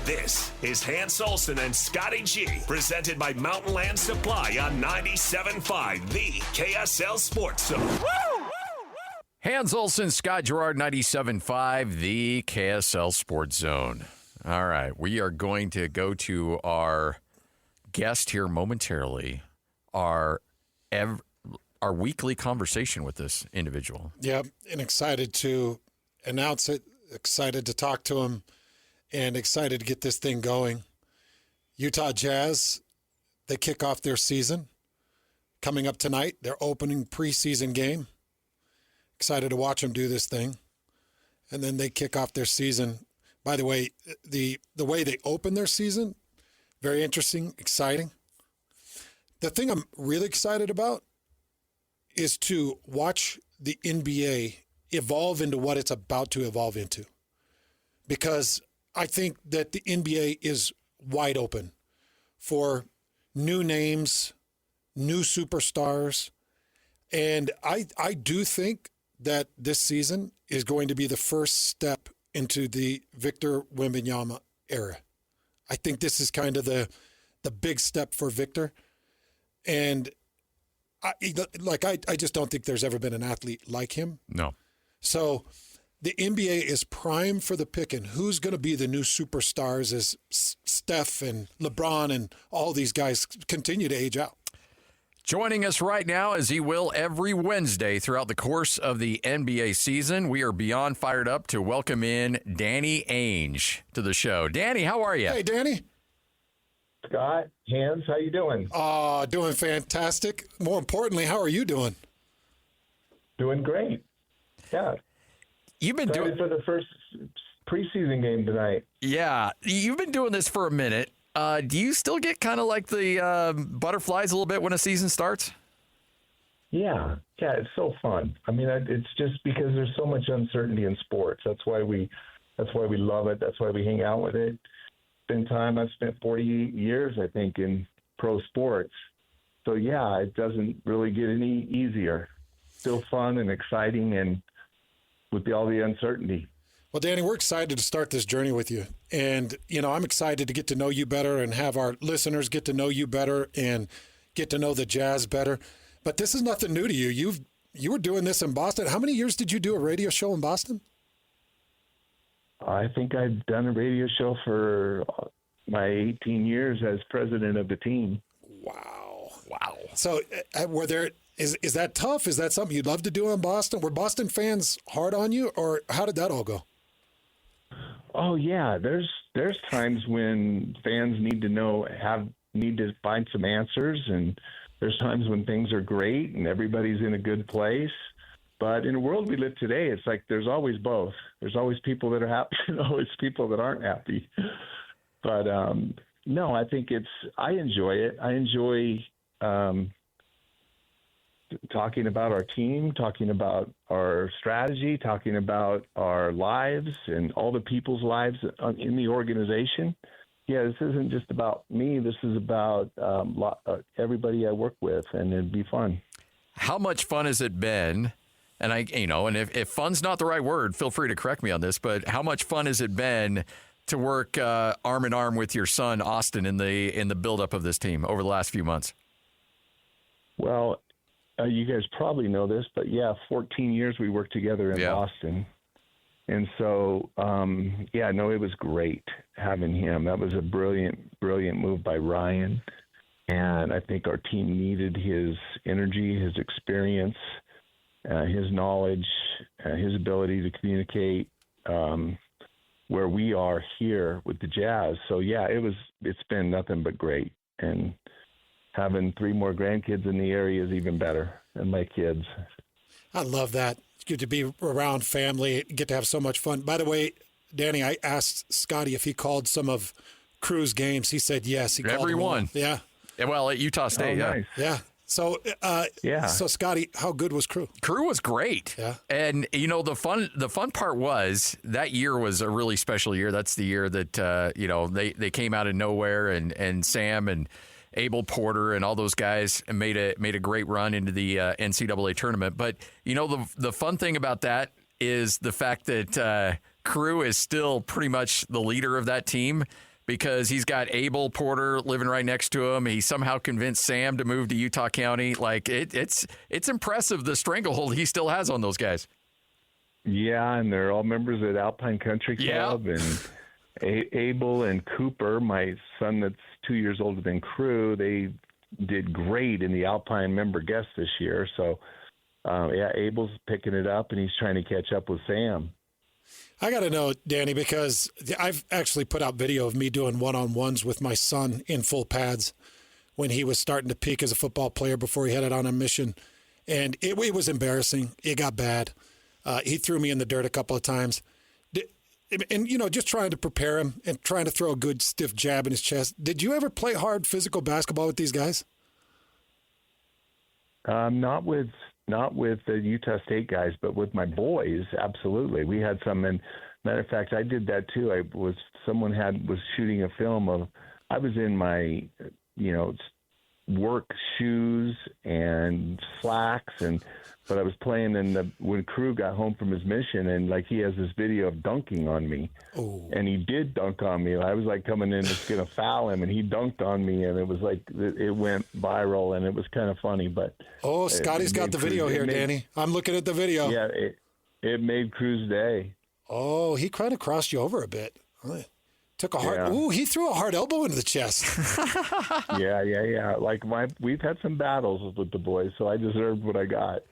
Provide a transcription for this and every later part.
This is Hans Olsen and Scotty G, presented by Mountain Land Supply on 97.5, the KSL Sports Zone. Woo! Hans Olsen, Scott Gerard, 97.5, the KSL Sports Zone. All right, we are going to go to our guest here momentarily, our weekly conversation with this individual. Yep, and excited to announce it, excited to talk to him, and excited to get this thing going. Utah Jazz, they kick off their season. Coming up tonight, their opening preseason game. Excited to watch them do this thing. And then they kick off their season. By the way, the way they open their season, very interesting, exciting. The thing I'm really excited about is to watch the NBA evolve into what it's about to evolve into. Because I think that the NBA is wide open for new names, new superstars. And I do think that this season is going to be the first step into the Victor Wembanyama era. I think this is kind of the big step for Victor. And I just don't think there's ever been an athlete like him. No. So the NBA is prime for the picking. Who's going to be the new superstars as Steph and LeBron and all these guys continue to age out? Joining us right now, as he will every Wednesday throughout the course of the NBA season, we are beyond fired up to welcome in Danny Ainge to the show. Danny, how are you? Hey, Danny. Scott, Hans, how you doing? Doing fantastic. More importantly, how are you doing? Doing great. Yeah. You've been Excited for the first preseason game tonight. Yeah, you've been doing this for a minute. Do you still get kind of like the butterflies a little bit when a season starts? Yeah, it's so fun. I mean, it's just because there's so much uncertainty in sports. That's why we love it. That's why we hang out with it. I've spent 48 years, I think, in pro sports. So yeah, it doesn't really get any easier. Still fun and exciting, and with all the uncertainty. Well, Danny, we're excited to start this journey with you. And, I'm excited to get to know you better and have our listeners get to know you better and get to know the Jazz better. But this is nothing new to you. You were doing this in Boston. How many years did you do a radio show in Boston? I think I've done a radio show for my 18 years as president of the team. Wow. So is that tough? Is that something you'd love to do in Boston? Were Boston fans hard on you, or how did that all go? Oh yeah, there's times when fans need to find some answers, and there's times when things are great and everybody's in a good place. But in the world we live today, it's like there's always both. There's always people that are happy and always people that aren't happy. But no, I think I enjoy it. I enjoy talking about our team, talking about our strategy, talking about our lives and all the people's lives in the organization. Yeah, this isn't just about me. This is about everybody I work with, and it'd be fun. How much fun has it been? And if fun's not the right word, feel free to correct me on this, but how much fun has it been to work arm in arm with your son, Austin, in the buildup of this team over the last few months? Well, you guys probably know this, but 14 years we worked together in Boston. And so, it was great having him. That was a brilliant, brilliant move by Ryan. And I think our team needed his energy, his experience, his knowledge, his ability to communicate where we are here with the Jazz. So, it's been nothing but great. And having 3 more grandkids in the area is even better than my kids. I love that. It's good to be around family, get to have so much fun. By the way, Danny, I asked Scotty if he called some of Crew's games. He said yes. He called every one. Yeah. Well, at Utah State, nice. Yeah. So, So Scotty, how good was Crew? Crew was great. Yeah. And the fun part was that year was a really special year. That's the year that they came out of nowhere, and Sam and Abel Porter and all those guys made a great run into the NCAA tournament. But the fun thing about that is the fact that Crew is still pretty much the leader of that team. because he's got Abel Porter living right next to him. He somehow convinced Sam to move to Utah County. Like it's impressive the stranglehold he still has on those guys. Yeah, and they're all members at Alpine Country Club, and Abel and Cooper, my son that's 2 years older than Crew, they did great in the Alpine member guest this year. So, Abel's picking it up, and he's trying to catch up with Sam. I got to know, Danny, because I've actually put out video of me doing one-on-ones with my son in full pads when he was starting to peak as a football player before he headed on a mission. And it was embarrassing. It got bad. He threw me in the dirt a couple of times. And, just trying to prepare him and trying to throw a good stiff jab in his chest. Did you ever play hard physical basketball with these guys? Not with the Utah State guys, but with my boys, absolutely. We had some, and matter of fact, I did that too. Someone was shooting a film of, I was in my, work shoes and slacks, but I was playing when Crew got home from his mission, and like he has this video of dunking on me. Oh. And he did dunk on me. I was like coming in, just going to foul him, and he dunked on me, and it was like, it went viral, and it was kind of funny, but. Oh, Scotty's got the video here, Danny. I'm looking at the video. Yeah, it made Crew's day. Oh, he kind of crossed you over a bit. Took a hard. Yeah. Ooh, he threw a hard elbow into the chest. Yeah. Like we've had some battles with the boys, so I deserved what I got.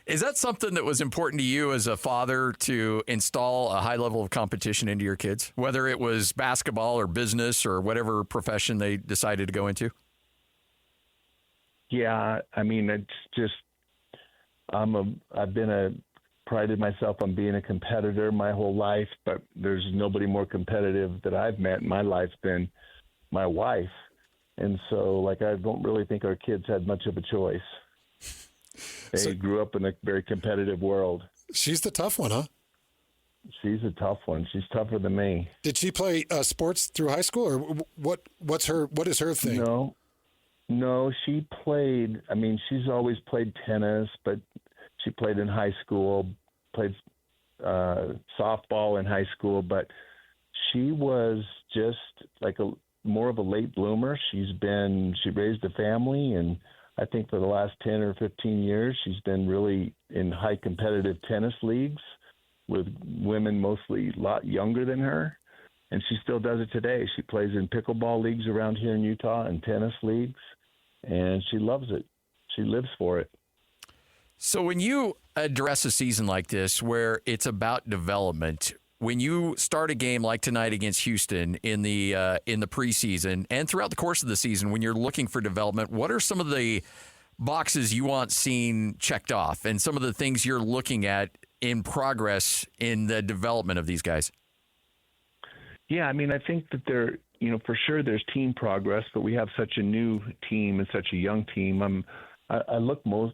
Is that something that was important to you as a father to install a high level of competition into your kids, whether it was basketball or business or whatever profession they decided to go into? Yeah, I mean, it's just I've prided myself on being a competitor my whole life, but there's nobody more competitive that I've met in my life than my wife. And so, I don't really think our kids had much of a choice. They grew up in a very competitive world. She's the tough one, huh? She's a tough one. She's tougher than me. Did she play sports through high school, or what is her thing? No, she played. I mean, she's always played tennis, but she played in high school, played softball in high school, but she was just more of a late bloomer. She raised a family, and I think for the last 10 or 15 years, she's been really in high competitive tennis leagues with women mostly a lot younger than her. And she still does it today. She plays in pickleball leagues around here in Utah and tennis leagues, and she loves it. She lives for it. So when you address a season like this where it's about development, when you start a game like tonight against Houston in the preseason and throughout the course of the season, when you're looking for development, what are some of the boxes you want seen checked off and some of the things you're looking at in progress in the development of these guys? Yeah, I mean, I think that for sure there's team progress, but we have such a new team and such a young team. I look more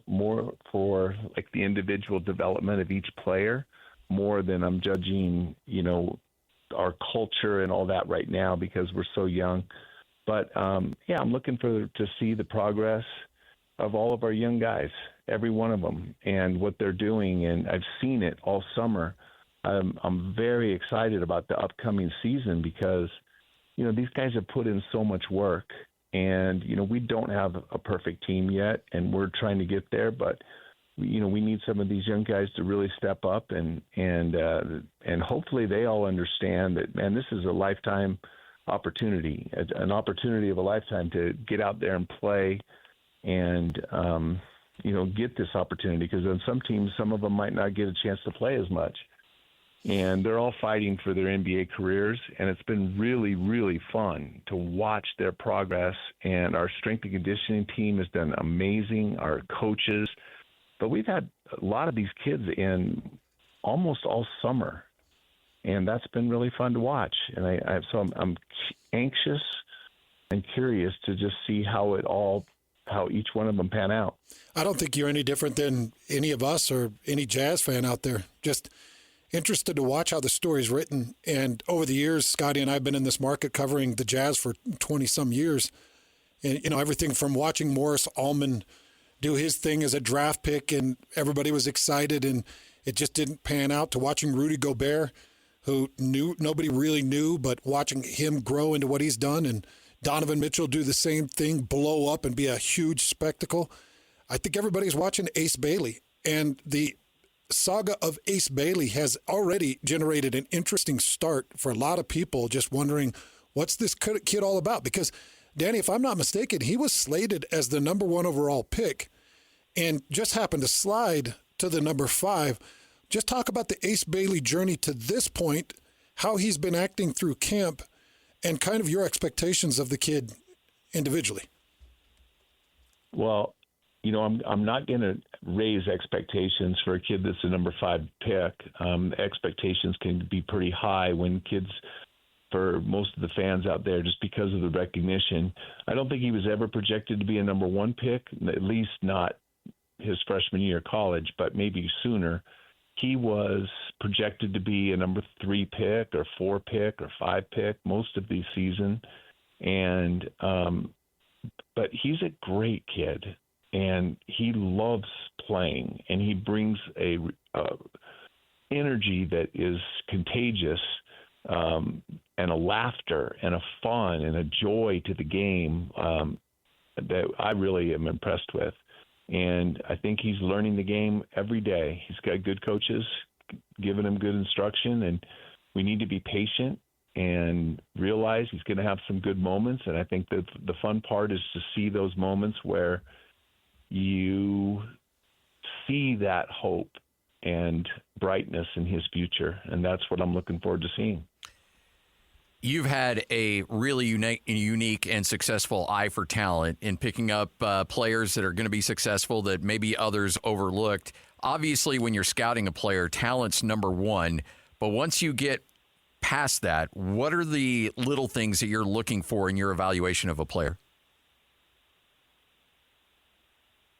for the individual development of each player more than I'm judging, our culture and all that right now because we're so young. But I'm looking to see the progress of all of our young guys, every one of them, and what they're doing. And I've seen it all summer. I'm very excited about the upcoming season because, these guys have put in so much work. And, we don't have a perfect team yet, and we're trying to get there. But, we need some of these young guys to really step up, and hopefully they all understand that, man, this is a lifetime opportunity, an opportunity of a lifetime to get out there and play and, get this opportunity. Because on some teams, some of them might not get a chance to play as much. And they're all fighting for their NBA careers, and it's been really, really fun to watch their progress. And our strength and conditioning team has done amazing, our coaches. But we've had a lot of these kids in almost all summer, and that's been really fun to watch. And I'm anxious and curious to just see how each one of them pan out. I don't think you're any different than any of us or any Jazz fan out there. Just interested to watch how the story's written. And over the years, Scotty and I have been in this market covering the Jazz for 20-some years. And, everything from watching Morris Allman do his thing as a draft pick and everybody was excited and it just didn't pan out, to watching Rudy Gobert who nobody really knew, but watching him grow into what he's done, and Donovan Mitchell do the same thing, blow up and be a huge spectacle. I think everybody's watching Ace Bailey, and the saga of Ace Bailey has already generated an interesting start for a lot of people just wondering, what's this kid all about? Because, Danny, if I'm not mistaken, he was slated as the number 1 overall pick and just happened to slide to the number 5. Just talk about the Ace Bailey journey to this point, how he's been acting through camp, and kind of your expectations of the kid individually. Well, I'm not going to raise expectations for a kid that's a number 5 pick. Expectations can be pretty high when kids, for most of the fans out there, just because of the recognition. I don't think he was ever projected to be a number 1 pick, at least not his freshman year of college, but maybe sooner. He was projected to be a number 3 pick or 4 pick or 5 pick most of the season. And, but he's a great kid. And he loves playing, and he brings a energy that is contagious, and a laughter and a fun and a joy to the game that I really am impressed with. And I think he's learning the game every day. He's got good coaches giving him good instruction, and we need to be patient and realize he's going to have some good moments. And I think that the fun part is to see those moments where you see that hope and brightness in his future, and that's what I'm looking forward to seeing. You've had a really unique and successful eye for talent in picking up players that are going to be successful that maybe others overlooked. Obviously, when you're scouting a player, talent's number 1, but once you get past that, what are the little things that you're looking for in your evaluation of a player?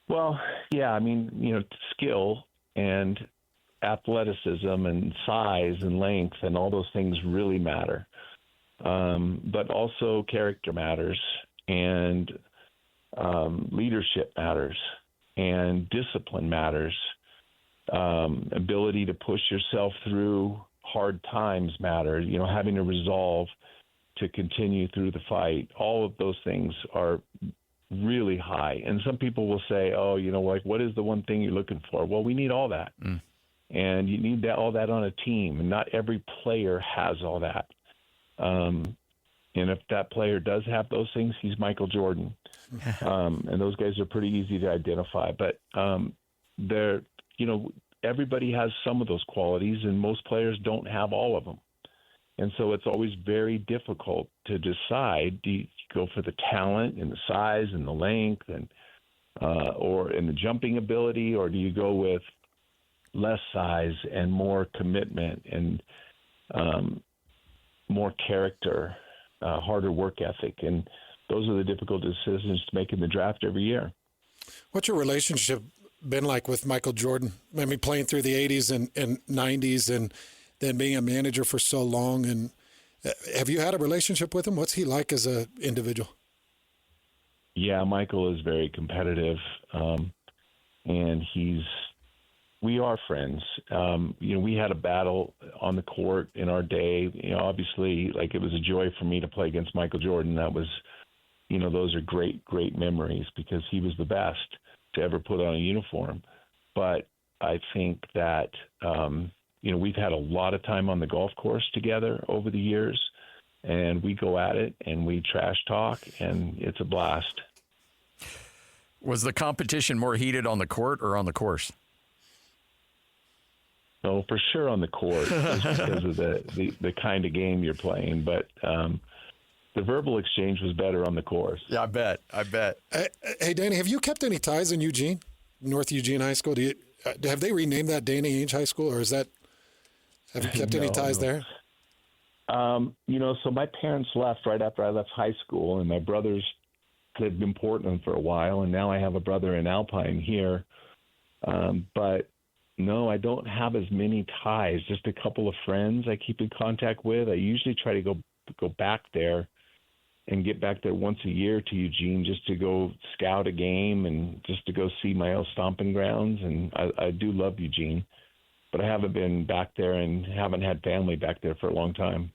Well, yeah, skill and athleticism and size and length and all those things really matter. But also character matters, and leadership matters, and discipline matters. Ability to push yourself through hard times matter. Having a resolve to continue through the fight. All of those things are really high. And some people will say, what is the one thing you're looking for? Well, we need all that. And you need all that on a team. And not every player has all that. And if that player does have those things, he's Michael Jordan. And those guys are pretty easy to identify. But everybody has some of those qualities, and most players don't have all of them. And so it's always very difficult to decide, do you go for the talent and the size and the length and or in the jumping ability, or do you go with less size and more commitment and more character, harder work ethic? And those are the difficult decisions to make in the draft every year. What's your relationship been like with Michael Jordan? I mean, playing through the 80s and 90s and then being a manager for so long. And have you had a relationship with him? What's he like as an individual? Yeah, Michael is very competitive, and we are friends. We had a battle on the court in our day. Obviously, like, it was a joy for me to play against Michael Jordan. That was, those are great, great memories because he was the best to ever put on a uniform. But I think that, we've had a lot of time on the golf course together over the years, and we go at it and we trash talk, and it's a blast. Was the competition more heated on the court or on the course? No, for sure on the court, just because of the kind of game you're playing. But the verbal exchange was better on the course. Yeah, I bet. Hey, Danny, have you kept any ties in Eugene, North Eugene High School? Have they renamed that Danny Ainge High School, or have you kept any ties there? So my parents left right after I left high school, and my brothers lived in Portland for a while, and now I have a brother in Alpine here. But no, I don't have as many ties. Just a couple of friends I keep in contact with. I usually try to go back there and get back there once a year to Eugene just to go scout a game and just to go see my old stomping grounds. And I do love Eugene. but I haven't been back there and haven't had family back there for a long time.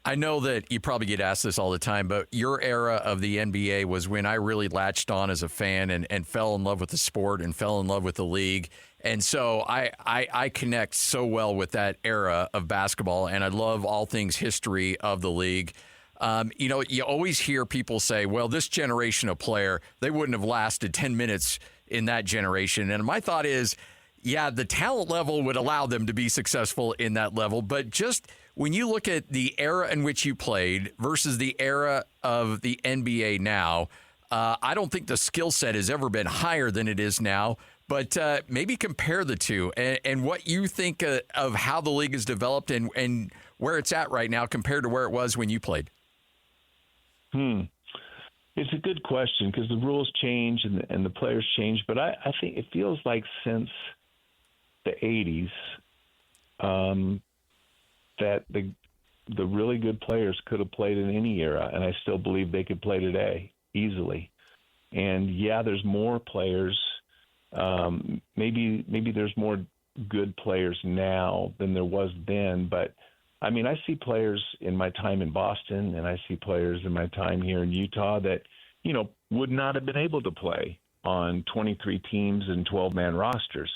I know that you probably get asked this all the time, but your era of the NBA was when I really latched on as a fan and fell in love with the sport and fell in love with the league. And so I connect so well with that era of basketball, and I love all things history of the league. You always hear people say, well, this generation of player, they wouldn't have lasted 10 minutes in that generation. And my thought is, yeah, the talent level would allow them to be successful in that level. But just when you look at the era in which you played versus the era of the NBA now, I don't think the skill set has ever been higher than it is now. But maybe compare the two and what you think of how the league has developed and where it's at right now compared to where it was when you played. It's a good question because the rules change and the players change. But I think it feels like since the 80s that the really good players could have played in any era, and I still believe they could play today easily. And, yeah, there's more players. Maybe there's more good players now than there was then. But, I mean, I see players in my time in Boston and I see players in my time here in Utah that, would not have been able to play on 23 teams and 12-man rosters.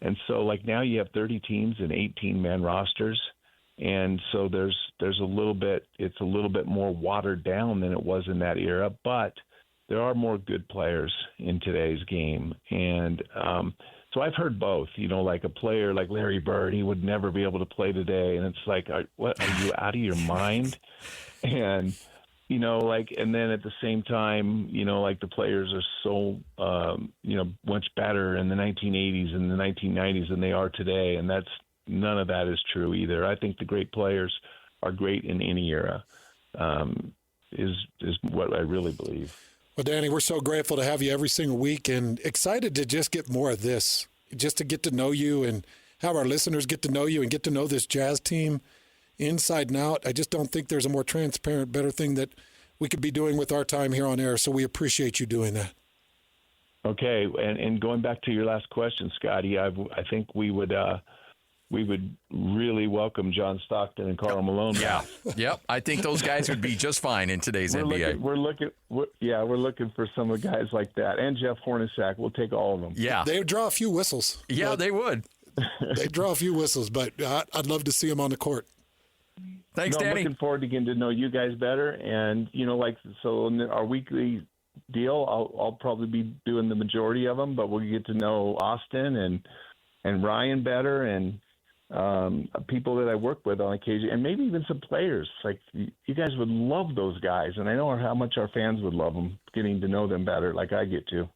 And so, like, now you have 30 teams and 18-man rosters. And so it's a little bit more watered down than it was in that era. But there are more good players in today's game. And so I've heard both, like a player like Larry Bird, he would never be able to play today. And it's like, are you out of your mind? And, and then at the same time, like the players are so, much better in the 1980s and the 1990s than they are today. And none of that is true either. I think the great players are great in any era, is what I really believe. Well, Danny, we're so grateful to have you every single week and excited to just get more of this, just to get to know you and have our listeners get to know you and get to know this Jazz team inside and out. I just don't think there's a more transparent, better thing that we could be doing with our time here on air, so we appreciate you doing that. Okay, and going back to your last question, Scotty, I think we would really welcome John Stockton and Karl Malone. Yeah, yep. I think those guys would be just fine in today's NBA. We're looking for some of the guys like that, and Jeff Hornacek. We'll take all of them. Yeah, they would draw a few whistles. Yeah, they would. They draw a few whistles, but I'd love to see them on the court. Thanks, Danny. I'm looking forward to getting to know you guys better, and so in our weekly deal, I'll probably be doing the majority of them, but we'll get to know Austin and Ryan better and people that I work with on occasion, and maybe even some players. Like, you guys would love those guys, and I know how much our fans would love them, getting to know them better like I get to.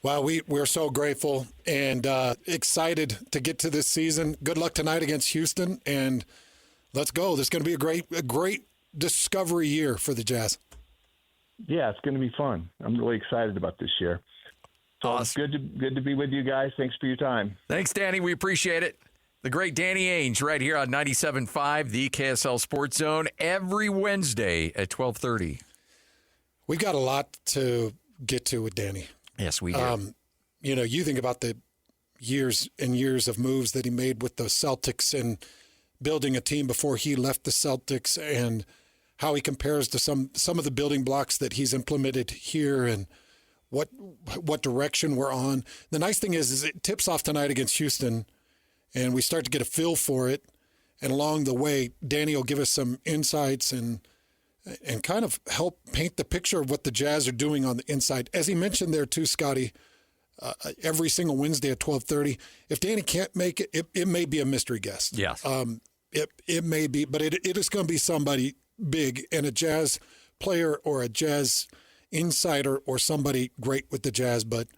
Well, we're so grateful and excited to get to this season. Good luck tonight against Houston, and let's go. This is going to be a great discovery year for the Jazz. Yeah, it's going to be fun. I'm really excited about this year. So awesome. Good to be with you guys. Thanks for your time. Thanks, Danny. We appreciate it. The great Danny Ainge right here on 97.5, the KSL Sports Zone, every Wednesday at 12:30. We got a lot to get to with Danny. Yes, we do. You think about the years and years of moves that he made with the Celtics and building a team before he left the Celtics, and how he compares to some of the building blocks that he's implemented here and what direction we're on. The nice thing is it tips off tonight against Houston, and we start to get a feel for it. And along the way, Danny will give us some insights and kind of help paint the picture of what the Jazz are doing on the inside. As he mentioned there too, Scotty, every single Wednesday at 12:30. If Danny can't make it, it may be a mystery guest. Yes. It may be, but it is going to be somebody big and a Jazz player or a Jazz insider or somebody great with the Jazz. But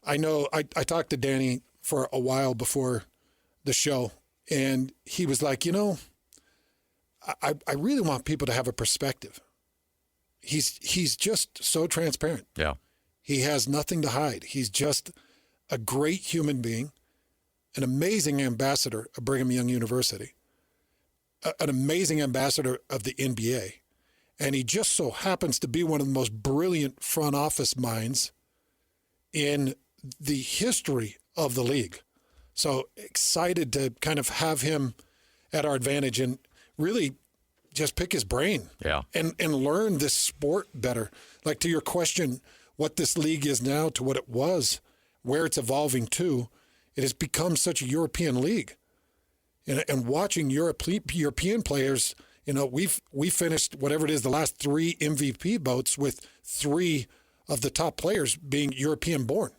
I know I talked to Danny for a while before the show, and he was like, I really want people to have a perspective. He's just so transparent. Yeah. He has nothing to hide. He's just a great human being, an amazing ambassador of Brigham Young University, an amazing ambassador of the NBA. And he just so happens to be one of the most brilliant front office minds in the history of the league. So excited to kind of have him at our advantage and really just pick his brain and learn this sport better. Like to your question, what this league is now to what it was, where it's evolving to, it has become such a European league. And watching European players, we finished whatever it is, the last 3 MVP votes with 3 of the top players being European born.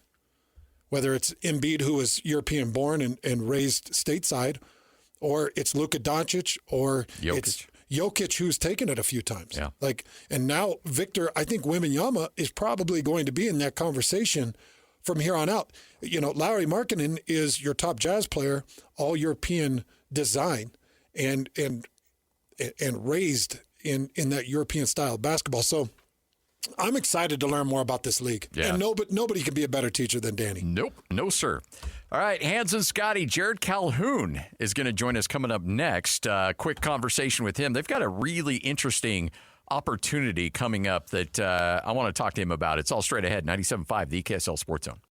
Whether it's Embiid, who is European born and raised stateside, or it's Luka Doncic, or it's Jokic, who's taken it a few times. Yeah. And now Victor, I think Wembanyama is probably going to be in that conversation from here on out. Lauri Markkanen is your top Jazz player, all European design, and raised in that European style of basketball. So I'm excited to learn more about this league. Yeah. And nobody can be a better teacher than Danny. Nope. No, sir. All right, Hans and Scotty, Jared Calhoun is going to join us coming up next. Quick conversation with him. They've got a really interesting opportunity coming up that I want to talk to him about. It's all straight ahead, 97.5, the KSL Sports Zone.